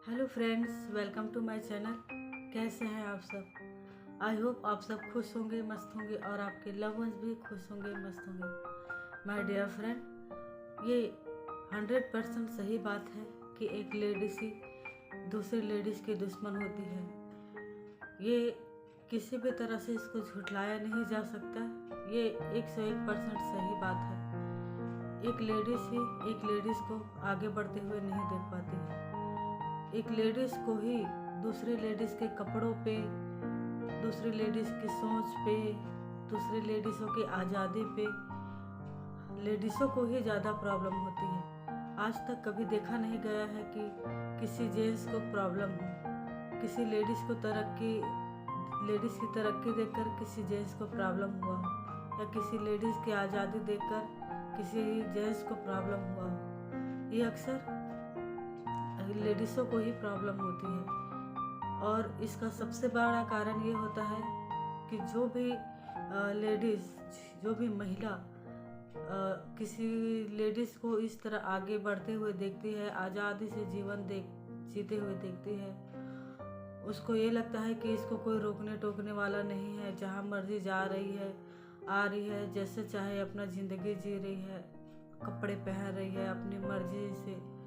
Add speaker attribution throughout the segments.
Speaker 1: Hello friends, welcome to my channel. कैसे हैं आप सब? आई होप आप सब खुश होंगे, मस्त होंगे और आपके लव वंस भी खुश होंगे, मस्त होंगे। माय डियर फ्रेंड, ये 100% सही बात है कि एक लेडीज़ ही दूसरी लेडीज़ की दुश्मन होती है। ये किसी भी तरह से इसको झुठलाया नहीं जा सकता। ये 101% सही बात है। एक लेडीज़ ही एक लेडीज़ को आगे बढ़ते हुए नहीं देख पाती है। एक लेडीज़ को ही दूसरी लेडीज़ के कपड़ों पे, दूसरी लेडीज़ की सोच पे, दूसरी लेडीज़ों की आज़ादी पे लेडीज़ों को ही ज़्यादा प्रॉब्लम होती है। आज तक कभी देखा नहीं गया है कि किसी जेंट्स को प्रॉब्लम हो, किसी लेडीज़ की तरक्की देखकर किसी जेंट्स को प्रॉब्लम हुआ हो, या किसी लेडीज़ की आज़ादी देखकर किसी जेंट्स को प्रॉब्लम हुआ हो। ये अक्सर लेडीज़ों को ही प्रॉब्लम होती है। और इसका सबसे बड़ा कारण ये होता है कि जो भी महिला किसी लेडीज़ को इस तरह आगे बढ़ते हुए देखती है, आज़ादी से जीवन जीते हुए देखती है, उसको ये लगता है कि इसको कोई रोकने टोकने वाला नहीं है। जहाँ मर्जी जा रही है, आ रही है, जैसे चाहे अपना ज़िंदगी जी रही है, कपड़े पहन रही है, अपनी मर्जी से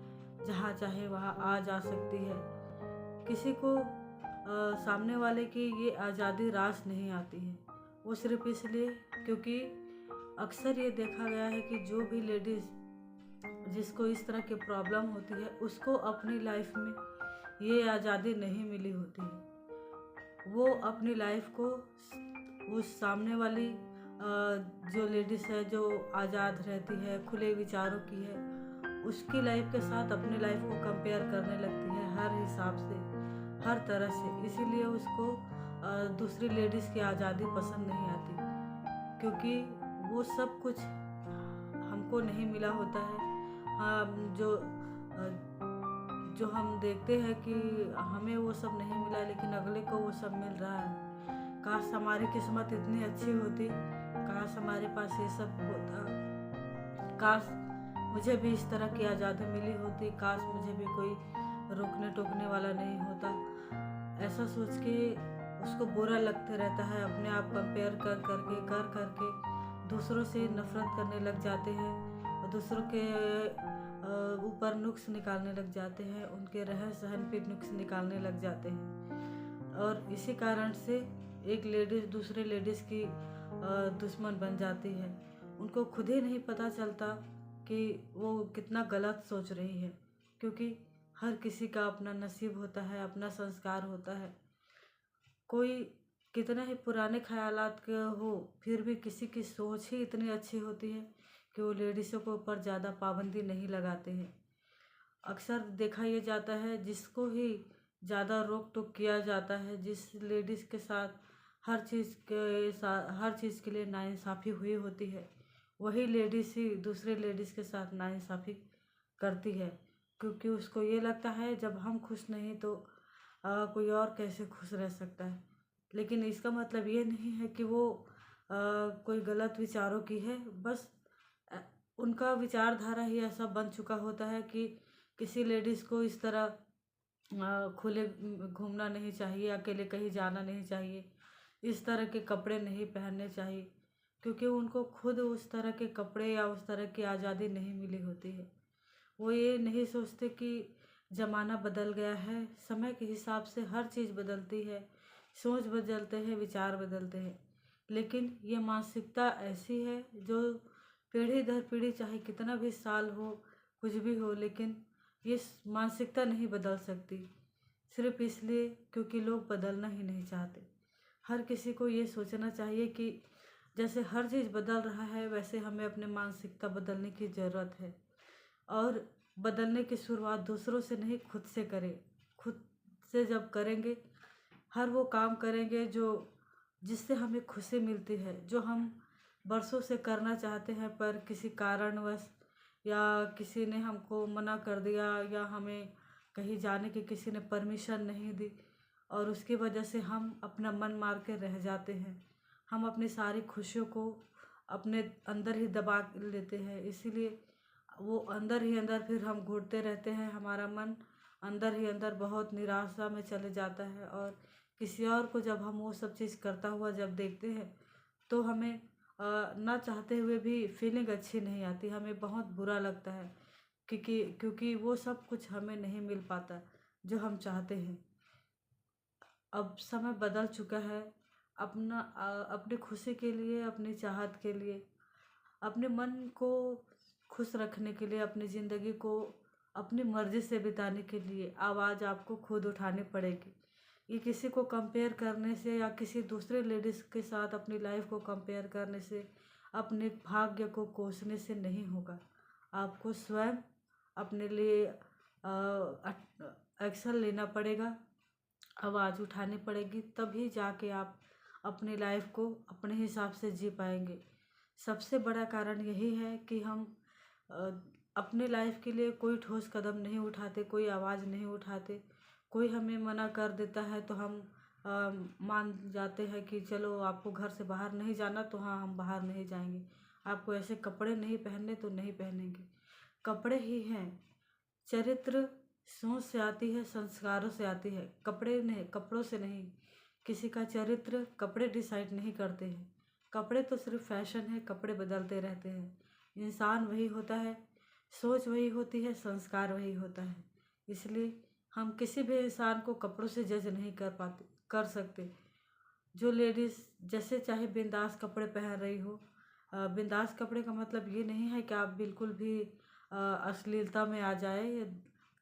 Speaker 1: जहाँ चाहे वहाँ आ जा सकती है। किसी को सामने वाले की ये आज़ादी रास नहीं आती है। वो सिर्फ इसलिए क्योंकि अक्सर ये देखा गया है कि जो भी लेडीज़ जिसको इस तरह की प्रॉब्लम होती है, उसको अपनी लाइफ में ये आज़ादी नहीं मिली होती है। वो अपनी लाइफ को उस सामने वाली जो लेडीज़ है, जो आज़ाद रहती है, खुले विचारों की है, उसकी लाइफ के साथ अपनी लाइफ को कंपेयर करने लगती है, हर हिसाब से, हर तरह से। इसीलिए उसको दूसरी लेडीज़ की आज़ादी पसंद नहीं आती, क्योंकि वो सब कुछ हमको नहीं मिला होता है। हम जो हम देखते हैं कि हमें वो सब नहीं मिला, लेकिन अगले को वो सब मिल रहा है। काश हमारी किस्मत इतनी अच्छी होती, काश हमारे पास ये सब होता, काश मुझे भी इस तरह की आज़ादी मिली होती, काश मुझे भी कोई रोकने टोकने वाला नहीं होता। ऐसा सोच के उसको बुरा लगते रहता है। अपने आप कंपेयर कर करके दूसरों से नफ़रत करने लग जाते हैं और दूसरों के ऊपर नुक्स निकालने लग जाते हैं, उनके रहन सहन पे नुक्स निकालने लग जाते हैं। और इसी कारण से एक लेडीज़ दूसरे लेडीज़ की दुश्मन बन जाती है। उनको खुद ही नहीं पता चलता कि वो कितना गलत सोच रही है, क्योंकि हर किसी का अपना नसीब होता है, अपना संस्कार होता है। कोई कितना ही पुराने ख्यालात के हो, फिर भी किसी की सोच ही इतनी अच्छी होती है कि वो लेडीज़ों के ऊपर ज़्यादा पाबंदी नहीं लगाते हैं। अक्सर देखा ये जाता है, जिसको ही ज़्यादा रोक टोक किया जाता है, जिस लेडीज़ के साथ हर चीज़ के लिए नाइंसाफ़ी हुई होती है, वही लेडीज़ ही दूसरे लेडीज़ के साथ नाइंसाफ़ी करती है, क्योंकि उसको ये लगता है जब हम खुश नहीं तो कोई और कैसे खुश रह सकता है। लेकिन इसका मतलब ये नहीं है कि वो कोई गलत विचारों की है। बस अ, उनका विचारधारा ही ऐसा बन चुका होता है कि किसी लेडीज़ को इस तरह खुले घूमना नहीं चाहिए, अकेले कहीं जाना नहीं चाहिए, इस तरह के कपड़े नहीं पहनने चाहिए, क्योंकि उनको खुद उस तरह के कपड़े या उस तरह की आज़ादी नहीं मिली होती है। वो ये नहीं सोचते कि ज़माना बदल गया है, समय के हिसाब से हर चीज़ बदलती है, सोच बदलते हैं, विचार बदलते हैं। लेकिन ये मानसिकता ऐसी है जो पीढ़ी दर पीढ़ी, चाहे कितना भी साल हो, कुछ भी हो, लेकिन ये मानसिकता नहीं बदल सकती, सिर्फ इसलिए क्योंकि लोग बदलना ही नहीं चाहते। हर किसी को ये सोचना चाहिए कि जैसे हर चीज़ बदल रहा है, वैसे हमें अपने मानसिकता बदलने की ज़रूरत है। और बदलने की शुरुआत दूसरों से नहीं, खुद से करें। खुद से जब करेंगे, हर वो काम करेंगे जिससे हमें खुशी मिलती है, जो हम बरसों से करना चाहते हैं, पर किसी कारणवश या किसी ने हमको मना कर दिया, या हमें कहीं जाने की किसी ने परमिशन नहीं दी, और उसकी वजह से हम अपना मन मार के रह जाते हैं। हम अपनी सारी खुशियों को अपने अंदर ही दबा लेते हैं, इसीलिए वो अंदर ही अंदर फिर हम घुटते रहते हैं। हमारा मन अंदर ही अंदर बहुत निराशा में चले जाता है। और किसी और को जब हम वो सब चीज़ करता हुआ जब देखते हैं तो हमें ना चाहते हुए भी फीलिंग अच्छी नहीं आती, हमें बहुत बुरा लगता है क्योंकि वो सब कुछ हमें नहीं मिल पाता जो हम चाहते हैं। अब समय बदल चुका है। अपनी खुशी के लिए, अपनी चाहत के लिए, अपने मन को खुश रखने के लिए, अपनी ज़िंदगी को अपनी मर्ज़ी से बिताने के लिए आवाज़ आपको खुद उठानी पड़ेगी। ये किसी को कंपेयर करने से या किसी दूसरे लेडीज़ के साथ अपनी लाइफ को कंपेयर करने से, अपने भाग्य को कोसने से नहीं होगा। आपको स्वयं अपने लिए एक्शन लेना पड़ेगा, आवाज़ उठानी पड़ेगी, तभी जाके आप अपनी लाइफ को अपने हिसाब से जी पाएंगे। सबसे बड़ा कारण यही है कि हम अपने लाइफ के लिए कोई ठोस कदम नहीं उठाते, कोई आवाज़ नहीं उठाते। कोई हमें मना कर देता है तो हम मान जाते हैं कि चलो आपको घर से बाहर नहीं जाना तो हाँ हम बाहर नहीं जाएंगे, आपको ऐसे कपड़े नहीं पहनने तो नहीं पहनेंगे। कपड़े ही हैं, चरित्र सोच से आती है, संस्कारों से आती है, कपड़ों से नहीं। किसी का चरित्र कपड़े डिसाइड नहीं करते हैं। कपड़े तो सिर्फ फैशन है, कपड़े बदलते रहते हैं। इंसान वही होता है, सोच वही होती है, संस्कार वही होता है। इसलिए हम किसी भी इंसान को कपड़ों से जज नहीं कर सकते। जो लेडीज़ जैसे चाहे बिंदास कपड़े पहन रही हो, बिंदास कपड़े का मतलब ये नहीं है कि आप बिल्कुल भी अश्लीलता में आ जाए।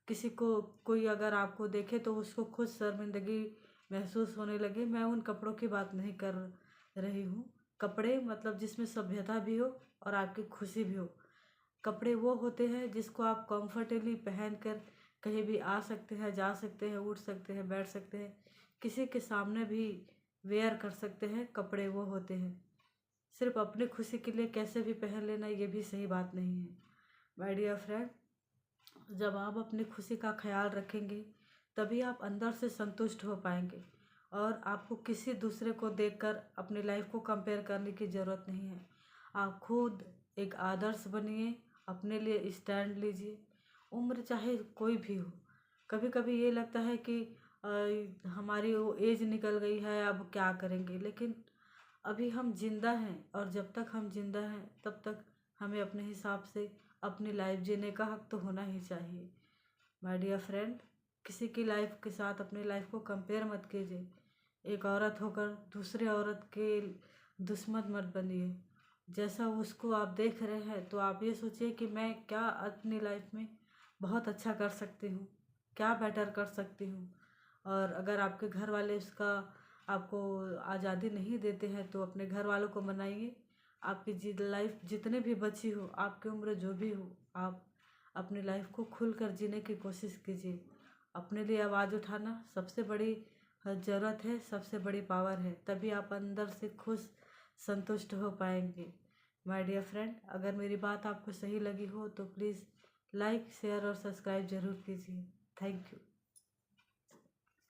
Speaker 1: किसी को कोई अगर आपको देखे तो उसको खुद शर्मिंदगी महसूस होने लगे, मैं उन कपड़ों की बात नहीं कर रही हूँ। कपड़े मतलब जिसमें सभ्यता भी हो और आपकी खुशी भी हो। कपड़े वो होते हैं जिसको आप कंफर्टेबली पहन कर कहीं भी आ सकते हैं, जा सकते हैं, उठ सकते हैं, बैठ सकते हैं, किसी के सामने भी वेयर कर सकते हैं। कपड़े वो होते हैं। सिर्फ अपनी खुशी के लिए कैसे भी पहन लेना ये भी सही बात नहीं है। माय डियर फ्रेंड, जब आप अपनी खुशी का ख्याल रखेंगे तभी आप अंदर से संतुष्ट हो पाएंगे और आपको किसी दूसरे को देखकर अपनी लाइफ को कंपेयर करने की ज़रूरत नहीं है। आप खुद एक आदर्श बनिए, अपने लिए स्टैंड लीजिए। उम्र चाहे कोई भी हो, कभी कभी ये लगता है कि हमारी वो एज निकल गई है, अब क्या करेंगे, लेकिन अभी हम जिंदा हैं और जब तक हम जिंदा हैं तब तक हमें अपने हिसाब से अपनी लाइफ जीने का हक तो होना ही चाहिए। माय डियर फ्रेंड, किसी की लाइफ के साथ अपनी लाइफ को कंपेयर मत कीजिए। एक औरत होकर दूसरे औरत के दुश्मन मत बनिए। जैसा उसको आप देख रहे हैं तो आप ये सोचिए कि मैं क्या अपनी लाइफ में बहुत अच्छा कर सकती हूँ, क्या बेटर कर सकती हूँ। और अगर आपके घर वाले उसका आपको आज़ादी नहीं देते हैं तो अपने घर वालों को मनाइए। आपकी लाइफ जितने भी बची हो, आपकी उम्र जो भी हो, आप अपनी लाइफ को खुलकर जीने की कोशिश कीजिए। अपने लिए आवाज़ उठाना सबसे बड़ी ज़रूरत है, सबसे बड़ी पावर है, तभी आप अंदर से खुश संतुष्ट हो पाएंगे। माय डियर फ्रेंड, अगर मेरी बात आपको सही लगी हो तो प्लीज़ लाइक, शेयर और सब्सक्राइब ज़रूर कीजिए। Thank you.